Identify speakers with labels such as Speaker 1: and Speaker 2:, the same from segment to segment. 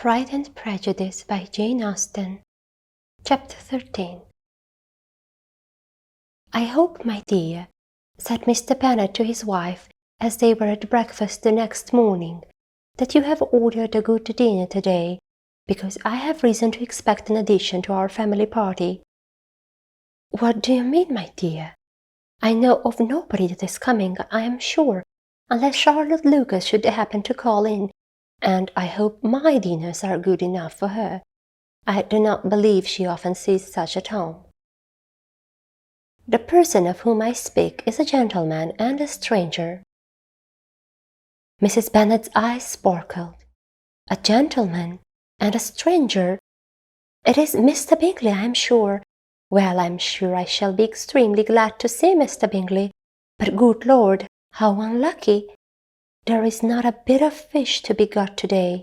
Speaker 1: Pride and Prejudice by Jane Austen. Chapter 13. "I hope, my dear," said Mr. Bennet to his wife as they were at breakfast the next morning, "that you have ordered a good dinner to-day, because I have reason to expect an addition to our family party." "What do you mean, my dear? I know of nobody that is coming, I am sure, unless Charlotte Lucas should happen to call in, and I hope my dinners are good enough for her. I do not believe she often sees such at home." "The person of whom I speak is a gentleman and a stranger." Mrs. Bennet's eyes sparkled. "A gentleman and a stranger? It is Mr. Bingley, I am sure. Well, I am sure I shall be extremely glad to see Mr. Bingley, but good Lord, how unlucky! There is not a bit of fish to be got to-day.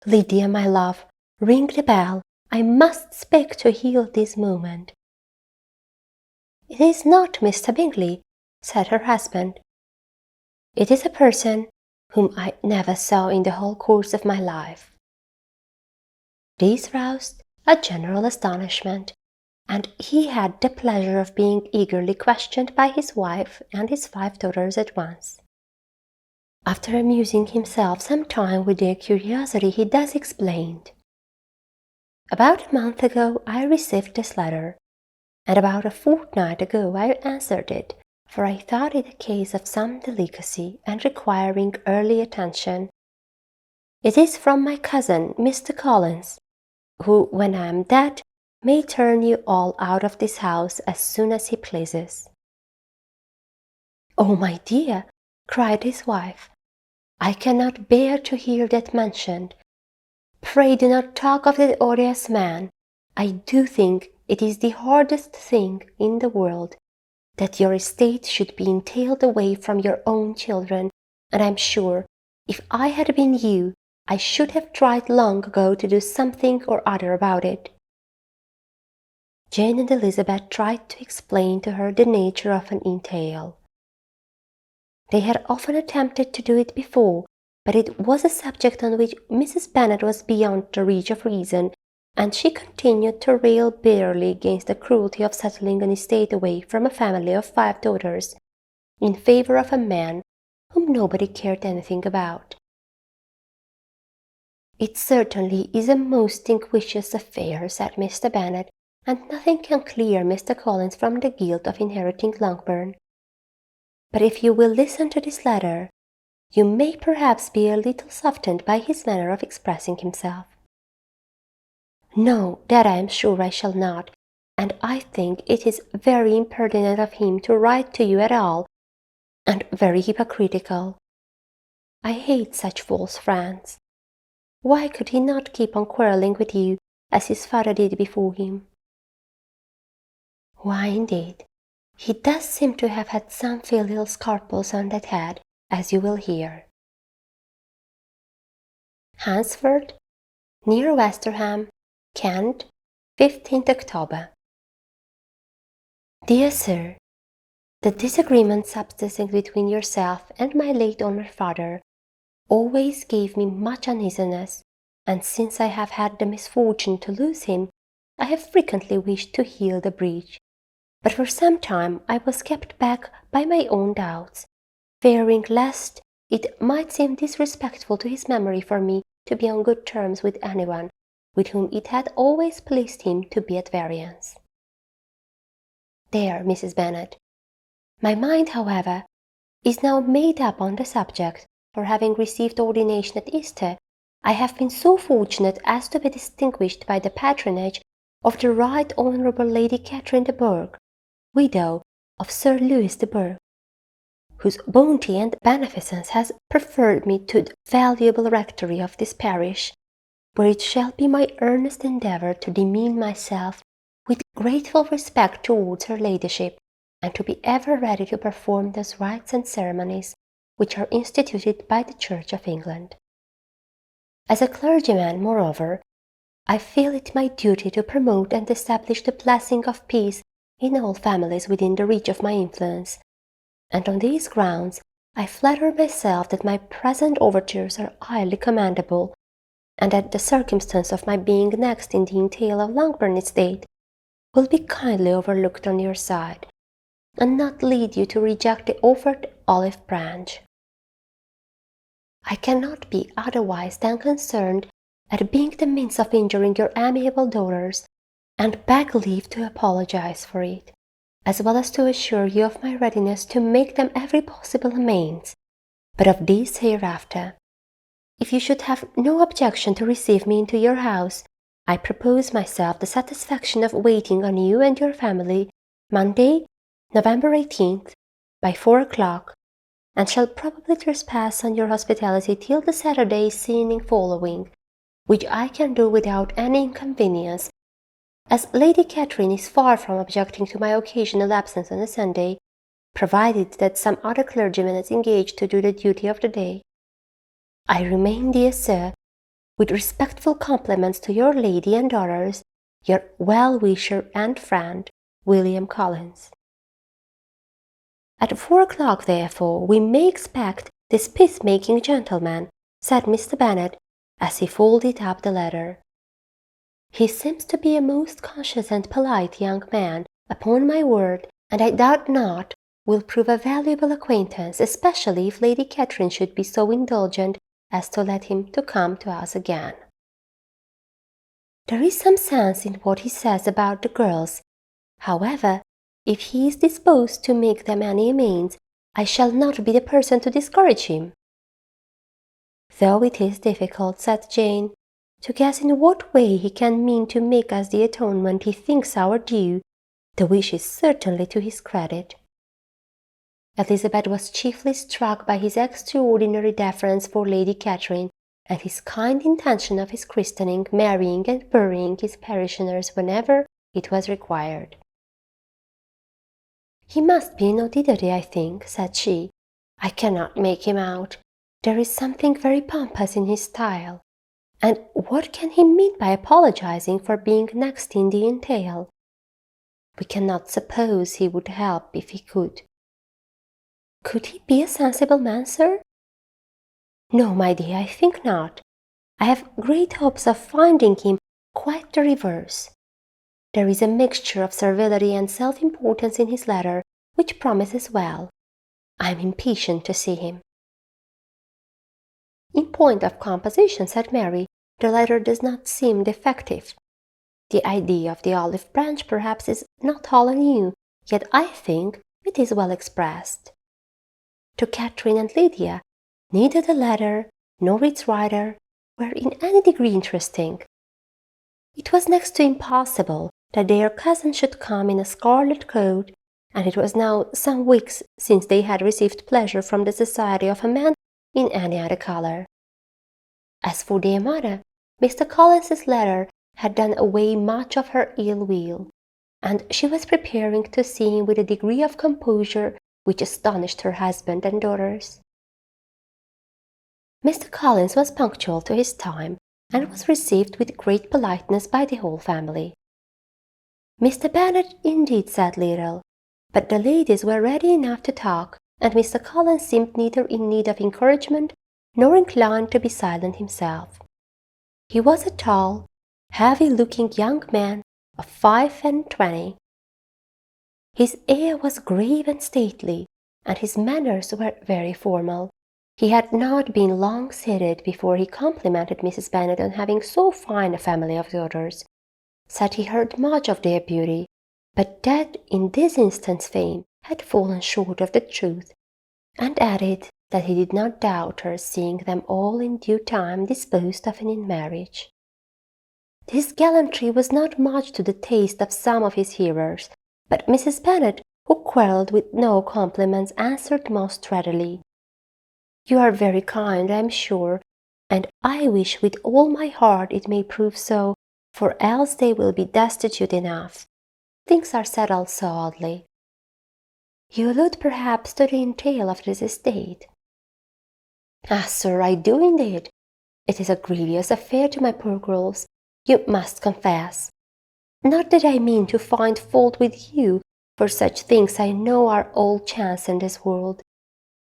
Speaker 1: Lydia, my love, ring the bell. I must speak to Hill this moment." "It is not Mr. Bingley," said her husband. "It is a person whom I never saw in the whole course of my life." This roused a general astonishment, and he had the pleasure of being eagerly questioned by his wife and his 5 daughters at once. After amusing himself some time with their curiosity, he thus explained: "About a month ago I received this letter, and about a fortnight ago I answered it, for I thought it a case of some delicacy and requiring early attention. It is from my cousin, Mr. Collins, who, when I am dead, may turn you all out of this house as soon as he pleases." "Oh, my dear," cried his wife, "I cannot bear to hear that mentioned. Pray do not talk of that odious man. I do think it is the hardest thing in the world that your estate should be entailed away from your own children, and I am sure, if I had been you, I should have tried long ago to do something or other about it." Jane and Elizabeth tried to explain to her the nature of an entail. They had often attempted to do it before, but it was a subject on which Mrs. Bennet was beyond the reach of reason, and she continued to rail bitterly against the cruelty of settling an estate away from a family of 5 daughters, in favour of a man whom nobody cared anything about. "It certainly is a most iniquitous affair," said Mr. Bennet, "and nothing can clear Mr. Collins from the guilt of inheriting Longbourn. But if you will listen to this letter, you may perhaps be a little softened by his manner of expressing himself." "No, that I am sure I shall not, and I think it is very impertinent of him to write to you at all, and very hypocritical. I hate such false friends. Why could he not keep on quarrelling with you, as his father did before him?" "Why, indeed, he does seem to have had some filial scruples on that head, as you will hear." "Hansford, near Westerham, Kent, 15th October. "Dear Sir, the disagreement subsisting between yourself and my late honoured father always gave me much uneasiness, and since I have had the misfortune to lose him, I have frequently wished to heal the breach, but for some time I was kept back by my own doubts, fearing lest it might seem disrespectful to his memory for me to be on good terms with anyone with whom it had always pleased him to be at variance. There, Mrs. Bennet. My mind, however, is now made up on the subject, for having received ordination at Easter, I have been so fortunate as to be distinguished by the patronage of the Right Honourable Lady Catherine de Bourgh, widow of Sir Louis de Bourgh, whose bounty and beneficence has preferred me to the valuable rectory of this parish, where it shall be my earnest endeavour to demean myself with grateful respect towards her ladyship, and to be ever ready to perform those rites and ceremonies which are instituted by the Church of England. As a clergyman, moreover, I feel it my duty to promote and establish the blessing of peace in all families within the reach of my influence, and on these grounds I flatter myself that my present overtures are highly commendable, and that the circumstance of my being next in the entail of Longbourn estate will be kindly overlooked on your side, and not lead you to reject the offered olive branch. I cannot be otherwise than concerned at being the means of injuring your amiable daughters, and beg leave to apologize for it, as well as to assure you of my readiness to make them every possible amends, but of this hereafter. If you should have no objection to receive me into your house, I propose myself the satisfaction of waiting on you and your family Monday, November 18th, by 4 o'clock, and shall probably trespass on your hospitality till the Saturday evening following, which I can do without any inconvenience, as Lady Catherine is far from objecting to my occasional absence on a Sunday, provided that some other clergyman is engaged to do the duty of the day. I remain, dear sir, with respectful compliments to your lady and daughters, your well-wisher and friend, William Collins. At 4 o'clock, therefore, we may expect this peace-making gentleman, said Mr. Bennet, as he folded up the letter. He seems to be a most conscious and polite young man, upon my word, and I doubt not will prove a valuable acquaintance, especially if Lady Catherine should be so indulgent as to let him to come to us again. There is some sense in what he says about the girls. However, if he is disposed to make them any amends, I shall not be the person to discourage him. Though it is difficult, said Jane, to guess in what way he can mean to make us the atonement he thinks our due, the wish is certainly to his credit. Elizabeth was chiefly struck by his extraordinary deference for Lady Catherine, and his kind intention of his christening, marrying, and burying his parishioners whenever it was required. He must be no diddity, I think, said she. I cannot make him out. There is something very pompous in his style. And what can he mean by apologizing for being next in the entail? We cannot suppose he would help if he could. Could he be a sensible man, sir? No, my dear, I think not. I have great hopes of finding him quite the reverse. There is a mixture of servility and self-importance in his letter, which promises well. I am impatient to see him. In point of composition, said Mary, the letter does not seem defective. The idea of the olive branch perhaps is not wholly new, yet I think it is well expressed. To Catherine and Lydia, neither the letter nor its writer were in any degree interesting. It was next to impossible that their cousin should come in a scarlet coat, and it was now some weeks since they had received pleasure from the society of a man in any other colour. As for their mother, Mr. Collins's letter had done away much of her ill will, and she was preparing to see him with a degree of composure which astonished her husband and daughters. Mr. Collins was punctual to his time, and was received with great politeness by the whole family. Mr. Bennet indeed said little, but the ladies were ready enough to talk, and Mr. Collins seemed neither in need of encouragement nor inclined to be silent himself. He was a tall, heavy-looking young man of 25. His air was grave and stately, and his manners were very formal. He had not been long seated before he complimented Mrs. Bennet on having so fine a family of daughters, said he heard much of their beauty, but that in this instance fame had fallen short of the truth, and added that he did not doubt her seeing them all in due time disposed of in marriage. This gallantry was not much to the taste of some of his hearers, but Mrs. Bennet, who quarrelled with no compliments, answered most readily, "You are very kind, I am sure, and I wish with all my heart it may prove so, for else they will be destitute enough. Things are settled so oddly." "You allude perhaps to the entail of this estate?" "Ah, sir, I do indeed. It is a grievous affair to my poor girls, you must confess. Not that I mean to find fault with you, for such things I know are all chance in this world.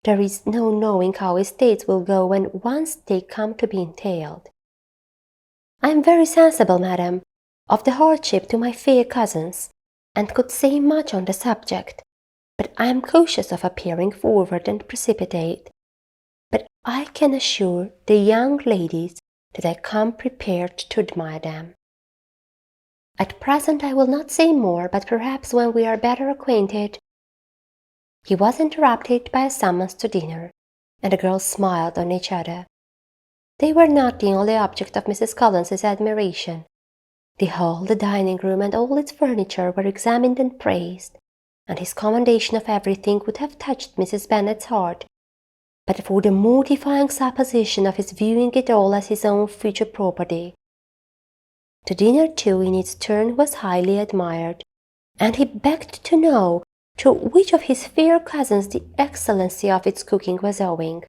Speaker 1: There is no knowing how estates will go when once they come to be entailed. I am very sensible, madam, of the hardship to my fair cousins, and could say much on the subject, but I am cautious of appearing forward and precipitate. But I can assure the young ladies that I come prepared to admire them. At present I will not say more, but perhaps when we are better acquainted—" He was interrupted by a summons to dinner, and the girls smiled on each other. They were not the only object of Mrs. Collins's admiration. The hall, the dining-room, and all its furniture were examined and praised, and his commendation of everything would have touched Mrs. Bennet's heart, but for the mortifying supposition of his viewing it all as his own future property. The dinner, too, in its turn was highly admired, and he begged to know to which of his fair cousins the excellency of its cooking was owing.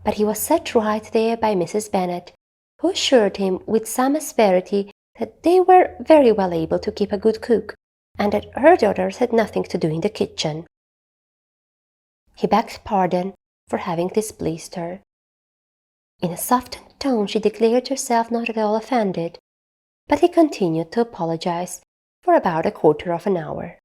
Speaker 1: But he was set right there by Mrs. Bennet, who assured him with some asperity that they were very well able to keep a good cook, and that her daughters had nothing to do in the kitchen. He begged pardon for having displeased her. In a softened tone she declared herself not at all offended, but he continued to apologize for about a quarter of an hour.